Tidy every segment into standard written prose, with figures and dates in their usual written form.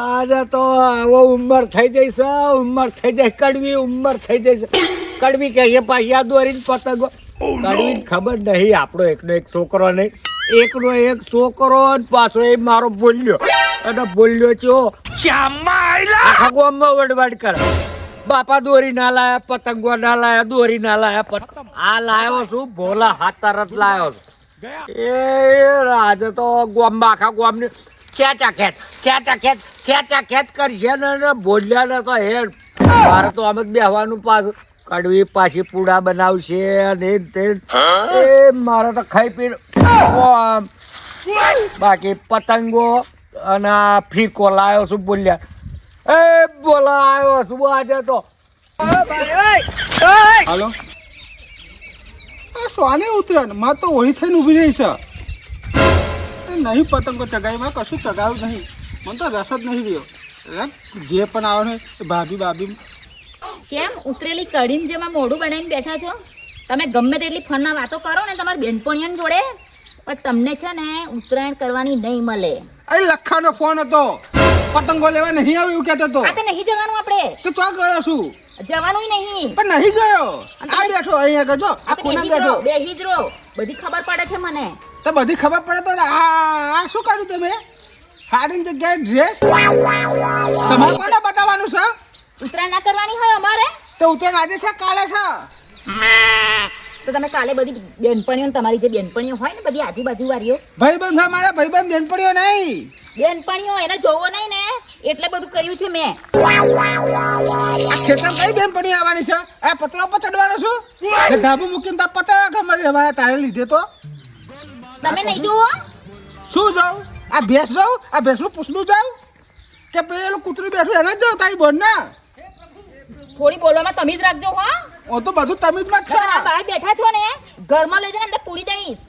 આજે તો આવો ઉંમર થઈ જઈ છે, ઉંમર થઈ જાય કડવી, ઉંમર થઈ જઈ છે કડવી કે એ પાછી આ દોરીને પતંગો કડવી ખબર નહીં. આપણો એકનો એક છોકરો નહીં, એકનો એક છોકરો પાછો એ મારો બોલ્યો અને બોલ્યો છો આખા ગામમાં વડવાડ કરે. બાપા દોરી ના લાયા, પતંગો ના લાયા, દોરી ના લાયા, આ લાયો છું ભોલા હાથર જ લાયો છું. એ આજે તો ગામમાં આખા ગામને ખેંચા ખેંચ કરશે ને બોલ્યા ને તો હે મારે તો આમ જ બેહવાનું પાછું. કડવી પાછી પૂડા બનાવશે ને તે મારે તો ખાઈ પી બાકી પતંગો અને ફીકો લાવ્યો છું બોલ્યા. એ બોલા આવ્યો છું આજે તો. હાલો સોને ઉતરણ માં તો ઓળી થઈને ઊભી રહી છે. નહીં પતંગો ચગાવીમાં કશું ચગાવ્યું નહીં, મને તો રસ જ નહીં રહ્યો. જે પણ આવે ને ભાભી કેમ ઉતરેલી કઢીને જેમાં મોઢું બનાવીને બેઠા છો તમે? ગમે તેટલી ફોનમાં વાતો કરો ને તમારી બેનપણીઓની જોડે, પણ તમને છે ને ઉત્તરાયણ કરવાની નહીં મળે. અહીં લખાનો ફોન હતો, પતંગો લેવા નહીં આવ્યો એવું કહેતો હતો. આ તો નહીં જવાનું આપણે. તો ત્યાં ગયો છું? જવાનું નહીં. પણ નહીં ગયો. આ બેઠો અહીંયા ગયો, આ ખૂણા બેઠો. બેહી જ રહો, બધી ખબર પડે છે મને. તો બધી ખબર પડે તો આ શું કર્યું તમે? સાડીની જગ્યાએ ડ્રેસ તમારે કોને બતાવવાનું છે? ઉત્તરાયણ ના કરવાની હોય અમારે તો ઉત્તરાયણ આજે છે કાલે છે? તો તમે કાલે બધી બેનપણીઓ તમારી જે બેનપણીઓ હોય ને બધી આજુબાજુ વાળીઓ ભાઈબંધ છે મારા, ભાઈબંધ બેનપણીઓ નહીં. બેનપણીઓ એને જોવો નહીં ને એટલે બધું કર્યું છે મેં. આ ખેતર કઈ બેનપણી આવવાની છે? આ પતરા ઉપર ચડવાનો છું? ધાબુ મૂકીને તા પતરા ખબર અમારે તારે લીધે તો તમે નહીં જોવો? શું જાઉં? આ ભેંસ જાઉં? આ ભેંસનું પૂછનું જાઉં કે પેલું કૂતરું બેઠું એને જ જાઉં તારી બોન ના? થોડી બોલવામાં તમીજ રાખજો હો. ઓ તો બધું તમીજમાં જ છે. બહાર બેઠા છો ને ઘરમાં લઈ જઈને અંદર પૂરી દઈશ.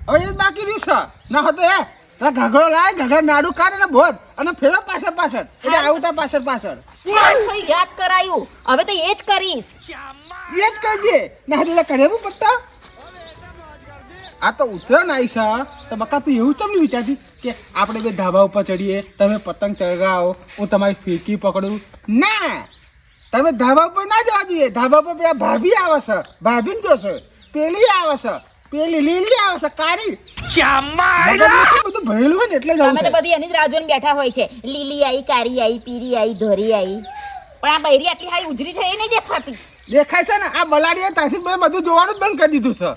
હવે એ બાકી રહ્યું છે ના હતો એ ઘાઘરો લાય, ઘાઘરા નાડું કાઢ અને બોધ અને ફેરો પાછળ એટલે આવું તા પાછળ યાદ કરાયું, હવે તો એ જ કરીશ. એ જ કરજે ના એટલે કઢેવું પત્તા. આ તો ઉતરાણ આવી છે તો બકા તું એવું ચમ નહીં વિચારતી કે આપણે બે ધાબા ઉપર ચડીએ, તમે પતંગ ચગાવો, હું તમારી ફીરકી પકડું? ના, તમે ધાબા ઉપર ના જવા જોઈએ. ધાબા ઉપર પેલા ભાભી આવે છે, ભાભી જોશે. પેલી આવે છે, પેલી લીલી આવે છે, કાળી. બધું ભરેલું હોય ને એટલે તમે તો બધી એની જ રાહ જોઈને બેઠા હોય છે. લીલી આઈ, કાળી આઈ, પીરી આઈ, ધોરી આઈ, પણ આ બૈરી આટલી હારી ઉજરી છે એ નહીં દેખાતી. દેખાય છે ને આ બલાડીએ ત્યાંથી બધું જોવાનું જ બંધ કરી દીધું છે.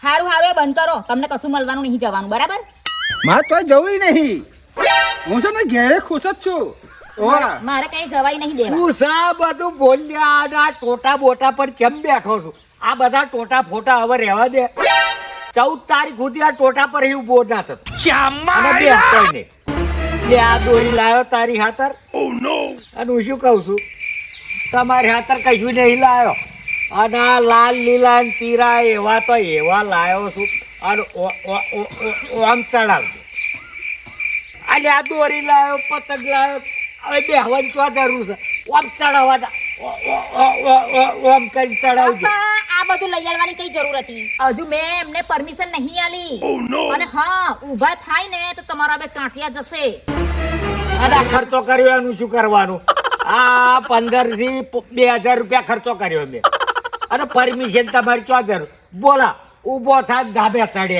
હારું એ બંધ કરો, તમને કશું મળવાનું નહીં જવાનું, બરાબર? મારે તો જવું નહીં, હું છે ને ઘેરે ખુશ જ છું. મારે કઈ જવાય નહીં દેવા. તું સા બધું બોલ્યા અને આ ટોટા બોટા પર ચમ બેઠો છું? આ બધા ટોટા ફોટા હવે રહેવા દે. 14 તારીખ સુધી આ ટોટા પર એવું બોર ના થતો. આ દોરી લાવ્યો તારી હાથર અને હું શું કઉ છું તમારી હાથર કશું નહીં લાવ્યો. અને આ લાલ લીલા તીરા એવા તો એવા લાવ્યો છું અને આમ ચડાવજો. આજે આ દોરી લાવ્યો, પતંગ લાવ્યો, હવે બેહવાની ચો જરૂર છે? આમ ચડાવવા આમ કઈ ચડાવજો. આ બધું લઈ આવવાની કઈ જરૂર હતી? હજુ મેં એમને પરમિશન નહીં આલી. અને હા, ઊભા થાય ને તો તમારા બે કાંઠિયા જશે. અને ખર્ચો કર્યો એનું શું કરવાનું? આ 15 થી 2000 રૂપિયા ખર્ચો કર્યો મેં અને પરમિશન તમારી ચો જરૂર? બોલા ઊભો થાય ધાબે ચડે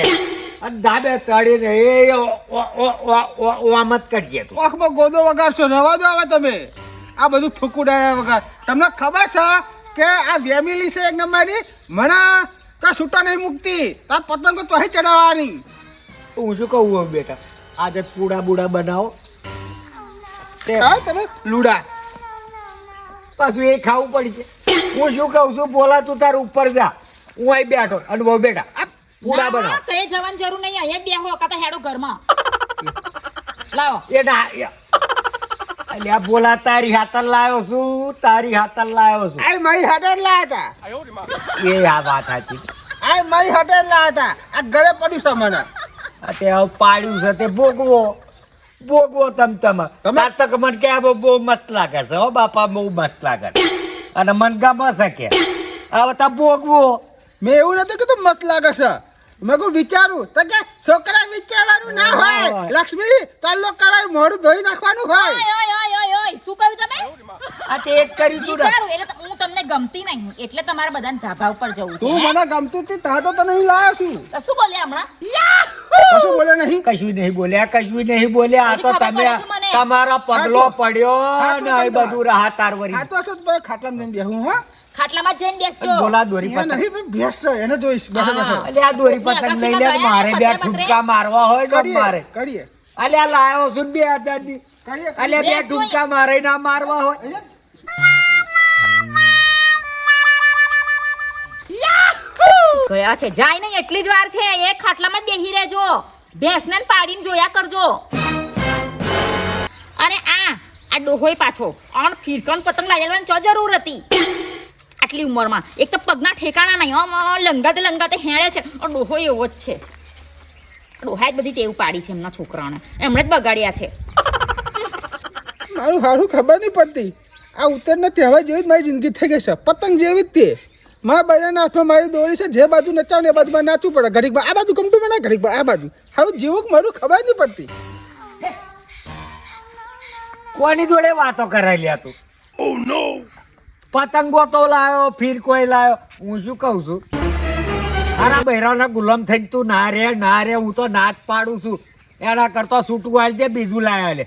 અને ધાબે ચડીને એ ઓમત કરજે તું. આંખમાં ગોદો વગાડશો, રવા દો હવે તમે આ બધું થૂકુડાયા વગર. તમને ખબર છે કે આ ફેમિલી છે એક નંબરની, મને તો છૂટા નહીં મૂકતી. આ પતંગો તો અહીં ચડાવવાની. હું શું કહું હવે બેટા, આજે પૂડા બુડા બનાવો તમે લુડા પાછું એ ખાવું પડશે. હું શું કહું છું, બોલા તું તાર ઉપર જા, હું અહીં બેઠો અને બહુ બેટા પૂડા બનાવો. કઈ જવાની જરૂર નહીં, અહીંયા જ બેહો કાતા હેડો ઘરમાં. લાવો એ ના અલ્યા બોલા તારી હાથર લાવ્યો છું, તારી હાથર લાવ્યો છું. આ મારી હાટે લાયા હતા. એ આ વાત સાચી. આ મારી હાટે લાયા હતા. આ ઘરે પડ્યું છે મને. તે હવે પાડ્યું છે તે ભોગવો તમે તક મને કે બહુ મસ્ત લાગે છે હો બાપા, બહુ મસ્ત લાગે છે અને મન ગમે છે કે હવે તા ભોગવો. મેં એવું નથી કીધું મસ્ત લાગે છે, મેં કહું વિચારું તો કે છોકરા વિચારવાનું ના હોય હોય. લક્ષ્મી તલ્લો કળાઈ મોઢું ધોઈ નાખવાનું હોય ઓય ઓય ઓય ઓય ઓય શું કહ્યું તમે આ તે જ કર્યું તું ને વિચારું એટલે તો હું તમને ગમતી નહીં એટલે તમારે બધાને ધાબા ઉપર જવું છે તું હે? મને ગમતી હતી તા તો તને અહીં લાવ્યો છું તો શું બોલ્યા હમણાં કશું બોલે નહીં કશું નહીં બોલ્યા આ તો બધી ખબર તમે પડે છે મને. તમારો પગલો પડ્યો હા, ને તો એ બધું રાહત તારવરી આ તો શું ખાટલામાં જઈને બેહું હા ખાટલામાં જઈને બેસજો બોલા દોરી અહીંયા પતંગ નહીં પણ ભેંસ છે એને જોઈશ બેઠો બેઠો હા. અલે આ દોરી પતંગ લઈ લે ને મારે બે ઠુમકા મારવા હોય તો મારે કરીએ અલે આ લાયો છું ને 2000 ની કરીએ અલે બે બેસ ઠુમકા મારે ના મારવા હોય ગયા છે જાય નહીં એટલી જ વાર છે એક ખાટલામાં જ બેહી રહેજો ભેંસને ને પાડીને જોયા કરજો અને આ ડોહોય પાછો ઓન ફીરકન પતંગ લાવવાની ચો જરૂર હતી આટલી ઉંમરમાં એક તો પગના ઠેકાણા નહીં આમ લંગાતે હેળે છે આ ડોહોય એવો જ છે ડોહાએ જ બધી ટેવ પાડી છે એમના છોકરાઓને એમણે જ બગાડ્યા છે મારું હારું ખબર નહીં પડતી આ ઉત્તરના તહેવાર જેવી જ મારી જિંદગી થઈ ગઈ છે પતંગ જેવી જ તે મારા બૈરાના હાથમાં મારી દોરી છે જે બાજુ નચાવ ને એ બાજુ મારે નાચવું પડે ઘડીક આ બાજુ ગમતું મને ઘડીક આ બાજુ હારું જેવું મારું ખબર નહીં પડતી કોની જોડે વાતો કરાયેલી તું પતંગો તો લાયો ફીરકોય લાયો હું શું કહું છું આના બહેરાના ગુલામ થઈને તું ના રે હું તો ના જ પાડું છું એના કરતા છૂટું આલી દે બીજું લાયા લે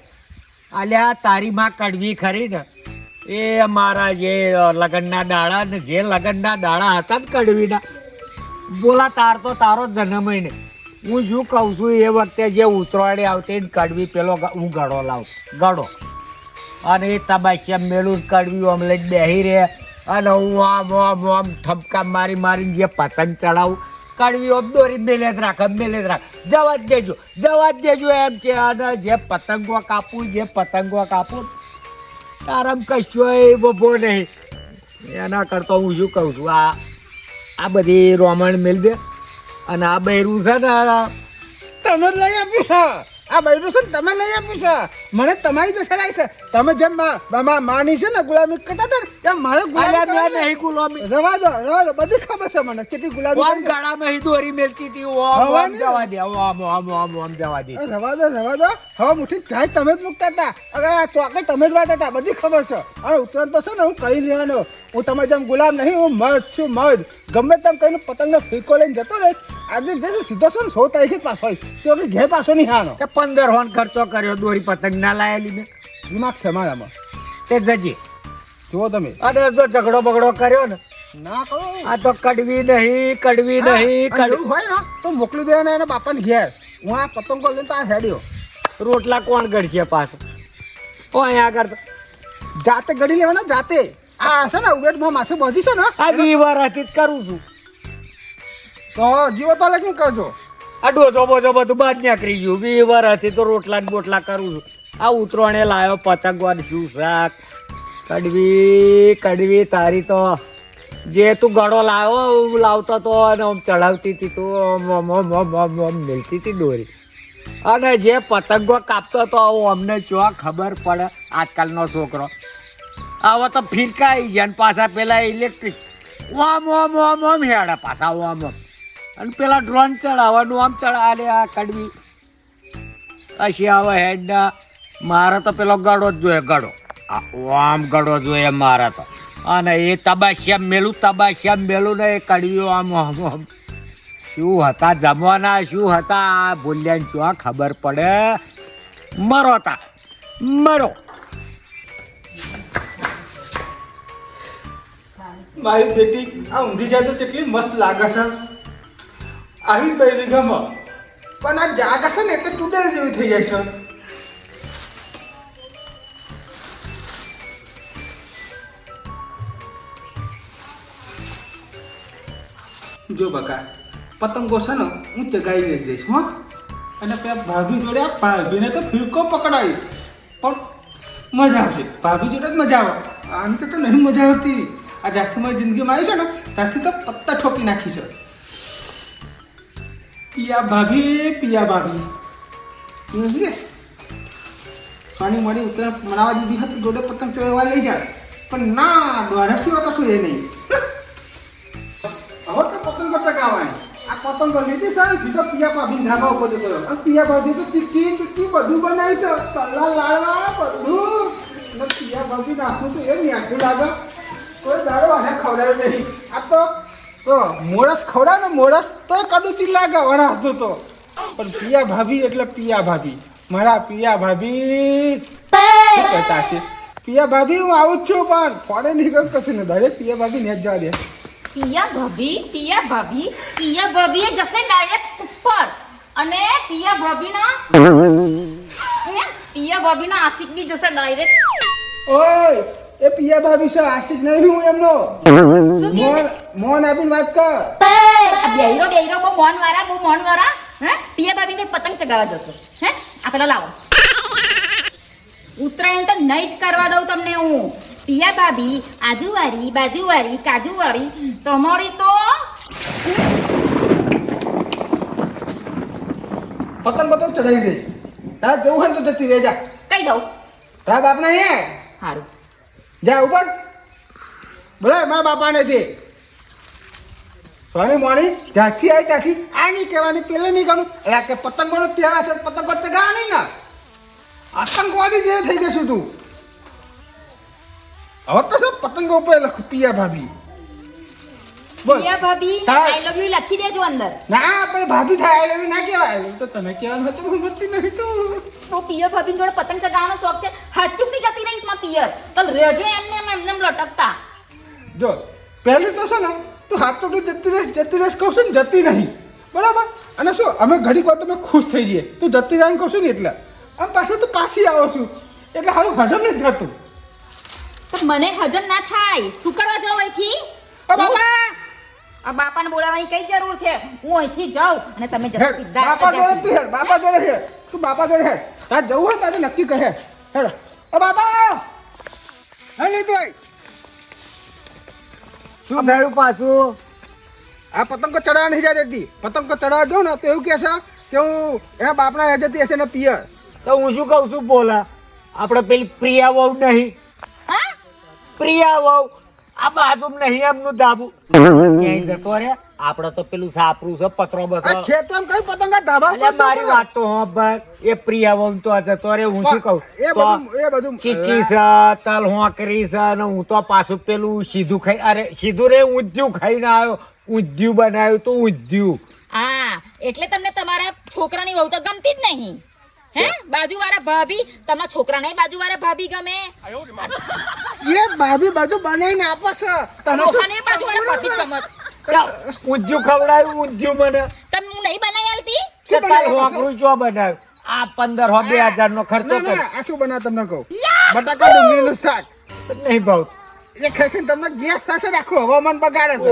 અલ્યા તારી માં કડવી ખરી ને એ મારા જે લગનના દાડા ને જે લગનના દાડા હતા ને કડવીના બોલા તાર તો તારો જન્મ ને હું શું કહું છું એ વખતે જે ઉતરાયણ આવતી ને કડવી પેલો હું ગળો લાવું ગળો અને એ તબાસિયા મેળું કડવી આમ લઈને બેહી રહે અને હું આમ ઠપકા મારીને જે પતંગ ચડાવું કડવી આમ દોરી મેલે જ રાખ જવા જ દેજો એમ કે અને જે પતંગો કાપું તારામ કશું બબો નહીં એના કરતાં હું શું કહું છું આ બધી રોમણ મેળ દે અને આ બૈરું છે ને તમે જ લઈ આપ્યું છે આ બૈરું છે ને તમે લઈ આપ્યું છે મને તમારી જ સરાય છે તમે જેમ માની છે ને ગુલામી કરતા હતા ને એમ મારે અલ્યા ગુલામી મેં કરવાની. નહીં ગુલામી રવા દો બધી ખબર છે મને કેટલી ગુલામી ઓમ કરી છે. ગાળામાં હી દોરી મેલતી હતી ઓમ હવાની? જવા દે ઓમ જવા દે રવા દો હવે મુઠી ચાય તમે જ મૂકતા હતા અગર આ ચોકે તમે જ વાતા હતા બધી ખબર છે અને ઉત્તરાયણ તો છે ને હું કહી લેવાનો હું તમે જેમ ગુલામ નહીં હું મર્દ છું મર્દ ગમે તેમ કહીને પતંગનો ફીકો લઈને જતો રહીશ આજે જે સીધો છે ને 100 તારીખે જ પાછો આવીશ તો કે ઘેર પાછો નહીં હાનો કે 15 હોન ખર્ચો કર્યો દોરી પતંગ ના લાયેલી મેં દિમાગ છે મારામાં તે જજે જુઓ તમે અને જો ઝઘડો બગડો કર્યો ને ના કરો આ તો કડવી નહીં અને એવું હોય ને તો મોકલી દેવાના એના બાપાને ઘેર હું આ પતંગો લઈને તો આ હેડ્યો રોટલા કોણ ગળશે પાછો ઓ અહીંયા આગળ તો જાતે ગળી લેવાના જાતે આ છે ને ઉગેટમાં માથે બાંધી છે ને આ 20 વર્ષથી જ કરું છું તો જીવો તો લગીને કરજો આ ડોજો બોજો બધું બહાર નીકળી ગયું 20 વર્ષથી તો રોટલા ને બોટલા કરું છું આ ઉતરોણે લાયો પતંગો ને શું શાક કડવી તારી તો જે તું ગળો લાવતો તો અને આમ ચડાવતી હતી તું આમ મેલતી હતી દોરી અને જે પતંગો કાપતો તો અમને ચો ખબર પડે આજકાલનો છોકરો આવો તો ફિરકા આવી જાય ને પાછા પેલા ઇલેક્ટ્રિક ઓમ હેડા પાછા ઓમ અને પેલા ડ્રોન ચડાવવાનું આમ ચડાવે આ કડવી પછી આવે હેડ મારે તો પેલો ગળો જ જોઈએ ગળો આમ ગળો જોઈએ મારે તો અને એ તબાસિયા મેલું ને એ કડવીઓ આમ શું હતા જમવાના શું હતા ભૂલ્યા શું ખબર પડે મરો મારી બેટી આ ઊંધી જાય તો કેટલી મસ્ત લાગે છે આવી પહેરી ગમે પણ આ જાગે છે ને એટલે ચૂડેલ જેવી થઈ જાય છે જો બકા પતંગો છે ને હું ચગાવીને જ જઈશ હો અને પેલા ભાભી જોડે આ ભાભીને તો ફિરકો પકડાવી પણ મજા આવશે ભાભી જોડે જ મજા આવે આમ તો નહીં મજા આવતી આ જ્યાંથી મારી જિંદગીમાં આવી છે ને ત્યાંથી તો પત્તા ઠોકી નાખી છે પિયા ભાભી સોની મોડી ઉત્તરાયણ મનાવા દીધી હતી જોડે પતંગ ચગાવવા લઈ જાય પણ ના દોઢસી વાત શું એ નહીં હવે તો પતંગ ચગાવવાની આ પતંગ પતંગ લીધી સર સીધો પિયા ભાભી ધાબા ઉપર જતો રહ્યો. અને પિયા ભાભી તો ચીક્કી ચીક્કી બધું બનાવી છે, તલ્લા લાડવા બધું. અને પિયા ભાભી નાખું તો એ મીઠું લાગે, કોઈ દાડો આને ખવડાવ્યું નહીં. આ તો મોરસ ખવડાવે ને મોરસ તો કડુચી લાગે વણા હતું તો. પણ પિયા ભાભી એટલે પિયા ભાભી, મારા પિયા ભાભી શું કહેતા છે? પિયા ભાભી હું આવું જ છું, પણ ફોડે નીકળ કશું ને દરેક પિયા ભાભી ને જ જવા દે. પિયા ભાભી એ જશે ડાયરેક્ટ ઉપર અને પિયા ભાભીના આશિક બી જશે ડાયરેક્ટ. ઓય એ પિયા ભાભી છે, આશિક નહીં હું એમનો. શું કહે છે? મોન આપીને વાત કર. આ બેહીરો બહુ મોન વાળા હે પિયા ભાભી પતંગ ચગાવવા જશો હે આ પેલા લાવો. ઉત્તરાયણ તો નહીં જ કરવા દઉં તમને હું. પિયા ભાભી આજુવાળી બાજુવાળી કાજુવાળી તમારી તો પતંગ ચડાવી દઈશ. તારે જવું હોય ને તો જતી રહે જા. કઈ જાઉં તારા બાપના અહીંયા સારું જા ઉપર. બોલાય મારા બાપાને તે સોની મોની જ્યાંથી આવી ત્યાંથી આ નહીં કહેવાની, પેલે નહીં કહેવાનું. એટલે કે પતંગોનો તહેવાર છે, પતંગો ચગાવવા નહીં ને. આતંકવાદી જે થઈ જશું તું. હવે તો સબ પતંગો ઉપર લખ પિયા ભાભી. બોલ. પિયા ભાભી હા. આઈ લવ યુ લખી દેજો અંદર. ના પણ ભાભી થાય એટલે ના કહેવાય. તો તને કહેવાનું હતું હું મસ્તી નહીં તું. તો પિયર ભાભી જોડે પતંગ ચગાવવાનો શોખ છે. હાચુકની જતી રહીશ માં પિયર તો રેજો એમને લટકતા. જો પહેલી તો છે ને તું હાથ ચોટી જતી રહેશ કહું છું ને જતી નહીં બરાબર. અને શું અમે ઘડીક વાર તમે ખુશ થઈ જઈએ, તું જતી રહીને કહું છું ને એટલે આમ પાછું તું પાછી આવો છું એટલે હારું હજમ નથી થતું. તો મને હજમ ના થાય શું કરવા જાવ અહીંથી? ઓ બાપા આ બાપાને બોલાવવાની કઈ જરૂર છે? હું અહીંથી જાઉં અને તમે જશો હેડ, સીધા બાપા જોડે તું હેડ, બાપા જોડે હેડ. શું બાપા જોડે હેડ? તારે જવું હોય તારે નક્કી કહે હેડ. ઓ બાપા હે લીધું શું થયું પાછું? આ પતંગો ચડાવવા નહીં જાય દેતી. પતંગો ચડાવવા જાઉં ને તો એવું કહે છે કે હું એના બાપના એ જતી હશે ને પિયર. તો હું શું કહું છું બોલા, આપણે પેલી પ્રિયા વહુ નહીં, હા પ્રિયા વહુ આ બાજુ નહીં એમનું ધાબુ ક્યાંય જતો રે. આપણે તો પેલું સાપરું છે પતરો આ બતરો. ખેતરમાં કઈ પતંગા ધાબા અલ્યા ઉપર મારી વાત તો હો ભાઈ, એ પ્રિયા વહુ તો આ જતો રે. હું શું કહું એ બધું ચીકી છે, તલ હોંકરી છે, અને હું તો પાછું પેલું સીધું ખાઈ, અરે સીધું રે ઊંધિયું ખાઈને આવ્યો. ઊંધિયું બનાવ્યું તો ઊંધિયું. હા એટલે તમને તમારા છોકરાની વહુ તો ગમતી જ નહીં હે? બાજુવાળા ભાભી તમારા છોકરાને બાજુવાળા ભાભી ગમે, એ ભાભી બધું બનાવીને આપે છે. તને શું ડોહાને બાજુવાળા ભાભી જ ગમે. ઊંધિયું ખવડાવ્યું, ઊંધિયું મને તમે હું નહીં બનાવી આલતી? શું તલ બનાવ્યું છે? હોંકરું જો બનાવ્યું. આ 1500 નો ખર્ચો ના, કર ના, આ શું બનાવે તમને કહું. બટાકા ડુંગળીનું શાક. નહીં ભાવ. એ ખાઈ ખાઈને તમને ગેસ થશે ને આખું હવામાન બગાડે છે.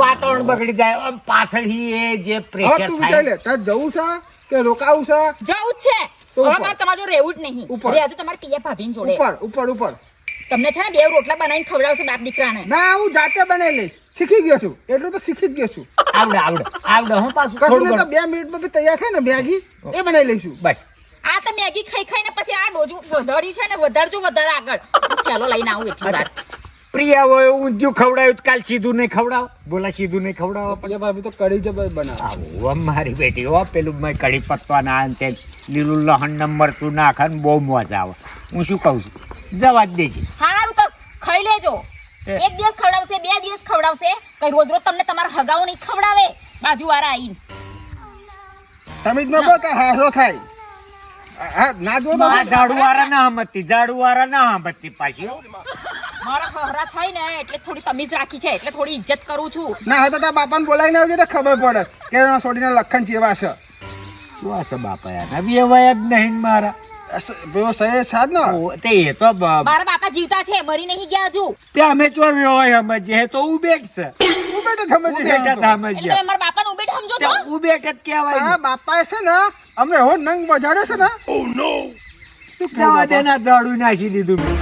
વાતાવરણ બગડી જાય. આમ પાછળથી એ જે હવે પ્રેશર તું વિચાર થાય. લે તારે જવું છે કે રોકાવું છે? જવું જ છે. તો હવે ઉપર. મારે તમારે જોડે રહેવું જ નહીં. ઉપર. રહેજો તમારી પિયા ભાભીની જોડે. ઉપર તમને છે ને 2 રોટલા બનાવીને ખવડાવશે બાપ દીકરાને. ના હું જાતે બનાવી લઈશ. શીખી ગયો છું એટલું તો શીખી જ ગયો છું. આવડે હું પાછું કશું થોડું નહીં તો ઘણું. 2 મિનિટમાં બી તૈયાર થાય ને મેગી એ બનાવી લઈશું. બસ આ તો મેગી ખાઈને પછી આ ડોજું વધારી છે ને વધારજો વધારે આગળ. હું થેલો લઈને આવું એટલી વાર. પ્રિયા હોય ઊંધિયું ખવડાવ્યું તો કાલ સીધું નહીં ખવડાવ. બોલા સીધું નહીં ખવડાવો. પછી ભાભી તો કઢી જબર બનાવે. આવું મારી બેટી હો, પેલું મેં કઢી પત્તા ના તે લીલું લહણ ને મરચું નાખે ને બહુ મજા આવે. હું શું કહું છું, જવા જ દેજે. હારું તો ખાઈ લેજો. 1 દિવસ ખવડાવશે 2 દિવસ ખવડાવશે કઈ રોજ રોજ તમને તમારા હગાઓ નહીં ખવડાવે બાજુવાળા આવીને. તમે જ ન બોલ કે હારો થાય. હા ના જો આ ઝાડુવાળા ના હમતી, ઝાડુવાળા ના હમતી પાછી હો. મારા હહરા થાય ને એટલે થોડી તમીઝ રાખી છે એટલે થોડી ઇજ્જત કરું છું. ના હોય તો તારા બાપાને બોલાવીને આવજે તો ખબર પડે કે એના છોડીના લખન જેવા છે. શું હશે બાપા યાર, વ્યવહાર જ નહીં ને મારા. પેલો સહે સાદ ને તે એ તો મારા બાપા જીવતા છે મરી નહીં ગયા હજુ. તે અમે ચો વ્યવહાર સમજીએ તો ઉબેટ છે. હું બેટો સમજી ઉબેટ જ એટલે સમજીએ. તમે મારા બાપાને ઉભેટ સમજો છો? ઉબેટ જ કહેવાય તારા ને. બાપાએ છે ને અમને એવો નંગ બજાડ્યો છે ને. શું જવા કહું દેના ઝાડુ નાખી દીધું મેં.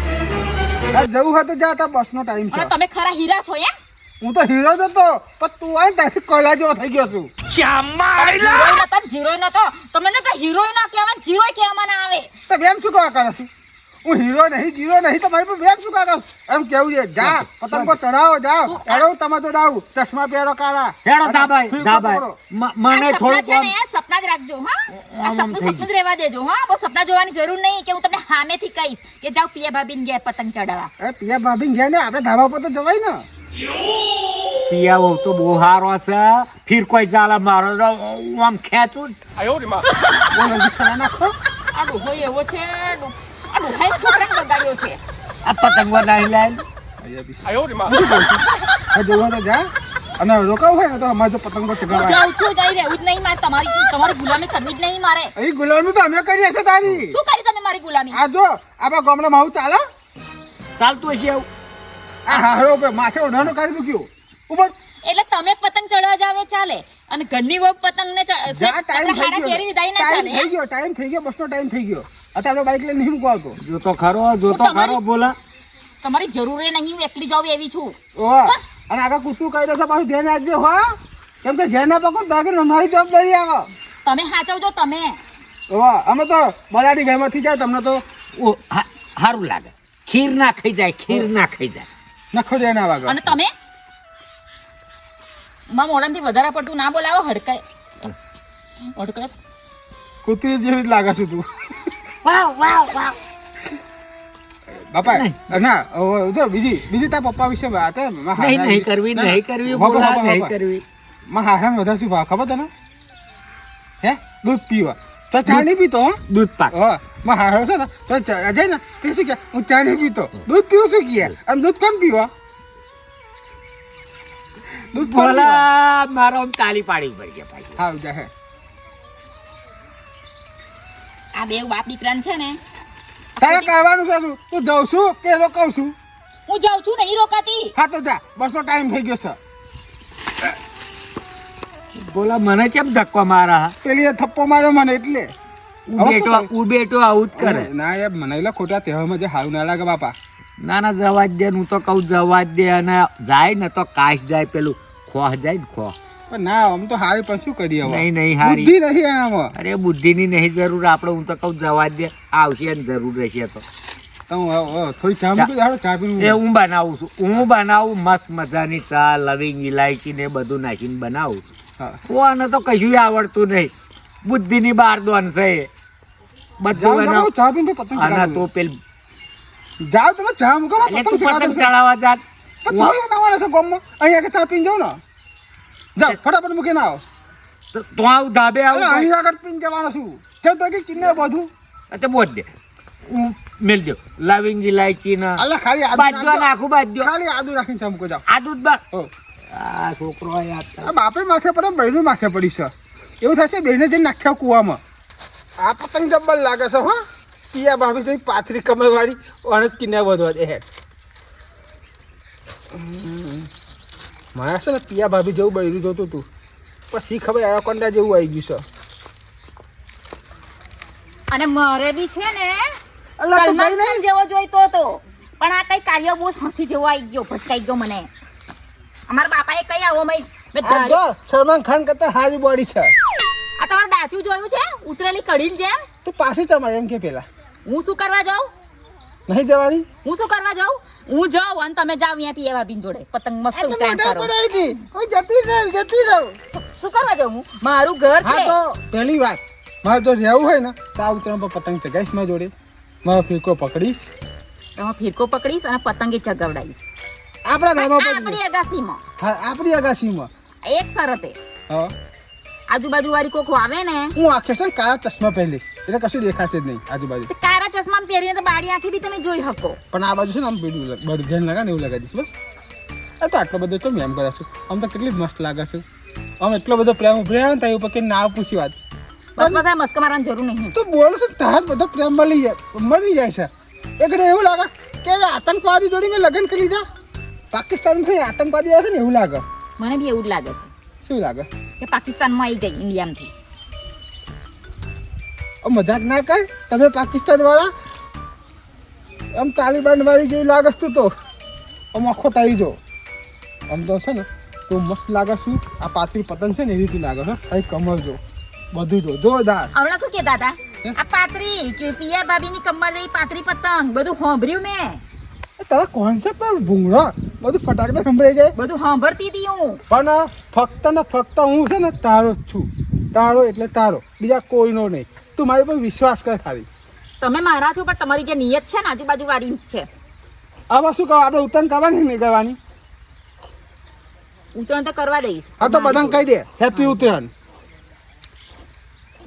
તારે જવું હોય તો જા, તાર બસનો ટાઈમ અને છે. તમે ખરા હીરા છો એમ? હું તો હીરો જ હતો પણ તું આવીને ત્યાંથી કોયલા જેવો થઈ ગયો છું. હીરોઈન હતા ને જીરોઈન હતો. તમને તો હીરોઈન ના કહેવાય જીરોય કહેવામાં ના આવે. તો એમ શું કહવા કરે છું? હું હીરો નહીં જીરો નહીં તો મારી પર વેમ શું કાઢો એમ કેવું છે જા પતંગો ચડાવો જાઓ હેડો તમે તો જાવ ચશ્મા પહેરો કાળા હેડો દાબાઈ મને આ સપના થોડું છે ને સપના જ રાખજો હા આ સપનું જ રહેવા દેજો હા બહુ સપના જોવાની જરૂર નહીં કે હું તમને સામેથી કહીશ કે જાઓ પિયા ભાભીને ઘેર પતંગ ચડાવવા એ પિયા ભાભી ગયા ને આપણે ધાબા પર તો જવાય ને પિયા બહુ તો બહુ હારો છે ફીર કોઈ ચાલે મારો તો આમ ખેંચું બોલો દિશા નાખો આ ડોહો એવો છે આ ડોહાએ છોકરાને બગાડ્યો છે આ પતંગો નહીં લાઈન જોવા તો જા અને રોકાવું હોય ને તો અમારે જો પતંગો હું ચગાવવા જાઉં છું જઈ રહેવું જ નહીં મારે તમારી ગુલામી કરવી જ નહીં મારે અહીં ગુલામી તો અમે કરી હશે તારી શું કરી તમે મારી ગુલામી આ જો આપણા ગામડામાં આવું ચાલે ચાલતું હશે આવું આ હારો ઉપર માથે ઓઢાનો કાઢી દુખ્યું ઉપર એટલે તમે પતંગ ચડવા જાવ એ ચાલે અને ઘરની વહુ પતંગને જા ટાઈમ થઈ ગયો કેરી વિદાય ના ચાલે ટાઈમ થઈ ગયો બસનો ટાઈમ થઈ ગયો અત્યારે બાઈક લઈને નહીં મૂકવા આવતો જોતો ખરો બોલા તમારી જરૂર એ નહીં હું એકલી જાઉં એવી છું ઓહ અને આગળ કૂતરું કહી દેશે પાછું ધ્યાન રાખજો હો કેમ કે ધ્યાન ના પકો તાકે મારી જવાબદારી આવે તમે સાચવજો તમે ઓહ અમે તો બલાડી ગેમથી જાય તમને તો સારું લાગે ખીર ના ખાઈ જાય નખો જાય ના વાગો અને તમે માં મોડાથી વધારે પડતું ના બોલાવો હડકાય કૂતરી જેવી જ લાગે છું તું વાવ બાપા ના જો બીજી તાર પપ્પા વિશે વાત નહીં કરવી બોલા નહીં કરવી માં હારામાં વધારે શું ભાવ ખબર તને હે દૂધ પીવા તો ચા નહીં પીતો હો દૂધ પાક માં હારો છે ને તો જાય ને તે શું કે હું ચા નહીં પીતો દૂધ પીવું શું કે અને દૂધ કેમ પીવા દૂધ બોલા મારો આમ તાલી પાડી પડી ગયા ભાઈ હા જા હે આ બે બાપ દીકરાને છે ને તારે કહેવાનું છે શું તું જાઉં છું કે રોકાવ છું હું જાઉં છું નહીં રોકાતી હા તો જા બસનો ટાઈમ થઈ ગયો છે બોલા મને કેમ ધક્કો મારા પેલી થપ્પો માર્યો મને એટલે ઉબેટો આવું જ કરે ના યાર મને એટલે ખોટા તહેવારમાં જે હારું ના લાગે બાપા ના જવા જ દે હું તો કહું જવા જ દે અને જાય ને તો કાશ જાય પેલું ખોહ જાય ને ખોહ પણ ના આમ તો હારી પણ શું કરીએ હવે નહીં હારી બુદ્ધિ નથી આમાં અરે બુદ્ધિની નહીં જરૂર આપણે હું તો કહું જવા જ દે આવશે ને જરૂર રહેશે તો થોડી ચા મૂકી હાલો ચા પીવું એ હું બનાવું છું મસ્ત મજાની ચા લવિંગ ઇલાયચી ને બધું નાખીને બનાવું છું કોને તો કશું આવડતું નહીં બુદ્ધિની બાર દોન છે બધું બનાવ ચા પીને પતંગ અને તો પેલ જાવ તમે ચા મૂકો એટલે તું પતંગ ચડાવવા જાત અહીંયા કે ચા પીને જાવ ને જાવ ફટાફટ મૂકીને આવો તો આવું ધાબે આવું અહીં આગળ પીને જવાનો છું ચાલ તો કે કિન્ને બધું તો બોજ દે હું મેલ દો લવિંગ ઇલાયચી ને અલ્લા ખાલી બાજુ નાખું બાજુ ખાલી આદુ રાખીને ચા મૂકો જાવ આદુ જ બા આ છોકરો આ બાપે માથે પડે બહેનું માથે પડી છે એવું થશે બેને જઈને નાખ્યા કૂવામાં આ પતંગ જબ્બર લાગે છે હા પિયા ભાભી જઈ પાથરી કમરવાળી અને કિન્ને વધવા દે હેડ મારા છે ને પિયા ભાભી જેવું બહેરું જોતું તું પછી ખબર એકોંડા જેવું આવી ગયું છે અને મારે બી છે ને અલ્લા તું સલમાન ગઈ ખાન જેવો જોઈતો હતો પણ આ કઈ કાર્ય બહુ સાથી જેવો આવી ગયો ભટકાઈ ગયો મને અમારા બાપાએ કઈ આવો મેં આ જો સલમાન ખાન કરતા હારી બોડી છે આ તમારું ડાચું જોયું છે ઉતરેલી કઢીની જેમ તું પાછી ચમાય એમ કે પેલા હું શું કરવા જાઉં નહીં જવાની હું શું કરવા જાઉં હું જાઉં અને તમે જાવ અહીંયા પીએ ભાભીની જોડે પતંગ મસ્ત ઉતરાણ કરો કોઈ જતી રહે શું કરવા જાઉં હું મારું ઘર હા છે તો પહેલી વાત મારે જો રહેવું હોય ને તો આ ઉતરણ પર પતંગ ચગાવીશ મારા જોડે મારો ફિરકો પકડીશ તમે ફિરકો પકડીશ અને પતંગે ચગાવડાવીશ આપણા ધાબા પર આપણી અગાસીમાં હા આપણી અગાસીમાં એક શરતે હા આજુબાજુ વાળી કોક આવે ને હું આખે છે ને કાળા ચશ્મા પહેરીશ એટલે કશું દેખાશે જ નહીં આજુબાજુ તો કાળા ચશ્મા પહેરીને તો બારી આંખી બી તમે જોઈ શકો પણ આ બાજુ છે ને આમ બધું ધ્યાન લગાવે ને એવું લગાવી દઈશ બસ એ તો આટલો બધો ચમ એમ કરે છે આમ તો કેટલી મસ્ત લાગે છે આમ એટલો બધો પ્રેમ ઉભર્યા ને ત્યાં ઉપર કે ના પૂછી વાત બસ બસ આ મસ્કા મારવાની જરૂર નહીં તો બોલું છું તાર બધો પ્રેમ મળી જાય છે એકડે એવું લાગે કે હવે આતંકવાદી જોડી મેં લગ્ન કરી લીધા પાકિસ્તાનથી આતંકવાદી આવે છે ને એવું લાગે મને બી એવું જ લાગે છે શું લાગે કે પાકિસ્તાનમાં આવી ગઈ ઇન્ડિયામાંથી મજાક ના કર તમે પાકિસ્તાન વાળા આમ તાલિબાન વાળી જેવી લાગે તું તો આમ આખો તારી જો આમ તો છે ને તું મસ્ત લાગે છું આ પાતળી પતંગ છે ને એ રીતે લાગે છે અહીં કમર જો બધું જો જોરદાર હમણાં શું કહેતા હતા આ પાતરી કે પિયા ભાભીની કમર રહી પાતરી પતંગ બધું સાંભળ્યું મેં. તારા કોન્સેપ્ટ પર ભૂંગળો બધું ફટાકડા સંભળાઈ જાય. બધું સાંભળતી હતી હું. પણ ફક્ત ને ફક્ત હું છે ને તારો જ છું. તારો એટલે તારો, બીજા કોઈનો નહીં. તું મારી પર વિશ્વાસ કર ખાલી. તમે મારા છો પણ તમારી જે નિયત છે ને આજુબાજુ વાળી જ છે. આમાં શું કહો, આપણે ઉત્તરાયણ કરવાની કે નહીં કરવાની? ઉત્તરાયણ તો કરવા દઈશ. હા તો બધાને કહી દે હેપી ઉત્તરાયણ.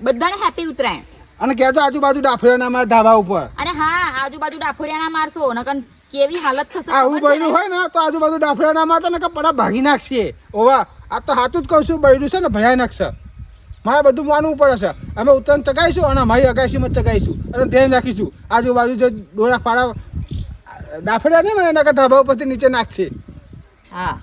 બધાને હેપી ઉત્તરાયણ. અને કહેજો આજુબાજુ ડાફરિયાના અમારા ધાબા ઉપર. અને હા આજુબાજુ ડાફોરિયાના મારશો નકર કેવી હાલત થશે આવું ખબર છે બૈરું ને? હોય ને તો આજુબાજુ ડાફરિયાના મારતા ને કે પડા ભાગી નાખશે. ઓવા આ તો સાચું જ કહું છું, બૈરું છે ને ભયાનક છે. મારે બધું માનવું પડે છે. અમે ઉત્તરાયણ ચગાવીશું અને અમારી અગાશીમાં ચગાવીશું અને ધ્યાન રાખીશું આજુબાજુ જે ડોરા ફાળા ડાફરિયા નહીં મને એના ધાબા ઉપરથી નીચે નાખશે. હા